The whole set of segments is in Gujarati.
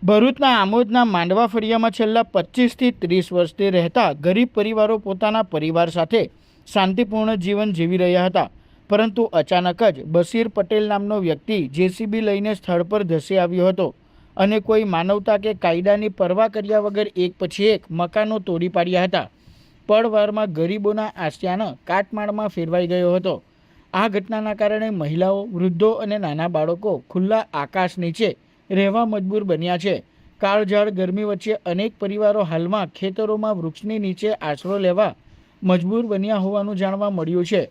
ભરૂચના આમોદના માંડવા ફળિયામાં છેલ્લા 25થી 30 વર્ષથી રહેતા ગરીબ પરિવારો પોતાના પરિવાર સાથે શાંતિપૂર્ણ જીવન જીવી રહ્યા હતા, પરંતુ અચાનક જ બશીર પટેલ નામનો વ્યક્તિ જેસીબી લઈને સ્થળ પર ધસી આવ્યો હતો અને કોઈ માનવતા કે કાયદાની પરવા કર્યા વગર એક પછી એક મકાનો તોડી પાડ્યા હતા. પળવારમાં ગરીબોના આશિયાના કાટમાળમાં ફેરવાઈ ગયો હતો. આ ઘટનાના કારણે મહિલાઓ, વૃદ્ધો અને નાના બાળકો ખુલ્લા આકાશ નીચે રહેવા મજબૂર બન્યા છે. કાળઝાળ ગરમી વચ્ચે અનેક પરિવારો હાલમાં ખેતરોમાં વૃક્ષની નીચે આશરો લેવા મજબૂર બન્યા હોવાનું જાણવા મળ્યું છે.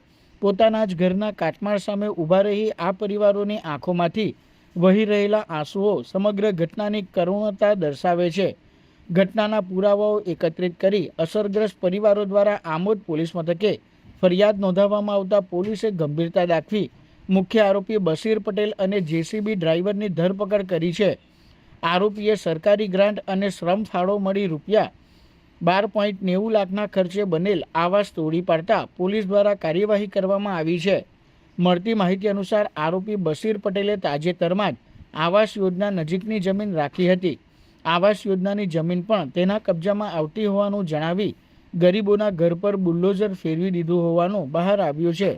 પોતાના જ ઘરના કાટમાળ સામે ઊભા રહી આ પરિવારોની આંખોમાંથી વહી રહેલા આંસુઓ સમગ્ર ઘટનાની કરુણતા દર્શાવે છે. ઘટનાના પુરાવાઓ એકત્રિત કરી અસરગ્રસ્ત પરિવારો દ્વારા આમોદ પોલીસ મથકે ફરિયાદ નોંધાવવામાં આવતા પોલીસે ગંભીરતા દાખવી મુખ્ય આરોપી બશીર પટેલ અને જેસીબી ડ્રાઈવરની ધરપકડ કરી છે. આરોપીએ સરકારી ગ્રાન્ટ અને શ્રમ ફાળો મળી રૂપિયા 12.90 લાખના ખર્ચે બનેલ આવાસ તોડી પાડતા પોલીસ દ્વારા કાર્યવાહી કરવામાં આવી છે. મળતી માહિતી અનુસાર આરોપી બશીર પટેલે તાજેતરમાં જ આવાસ યોજના નજીકની જમીન રાખી હતી. આવાસ યોજનાની જમીન પણ તેના કબજામાં આવતી હોવાનું જણાવી ગરીબોના ઘર પર બુલડોઝર ફેરવી દીધું હોવાનું બહાર આવ્યું છે.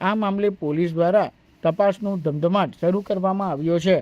આ મામલે પોલીસ દ્વારા તપાસનો ધમધમાટ શરૂ કરવામાં આવ્યો છે.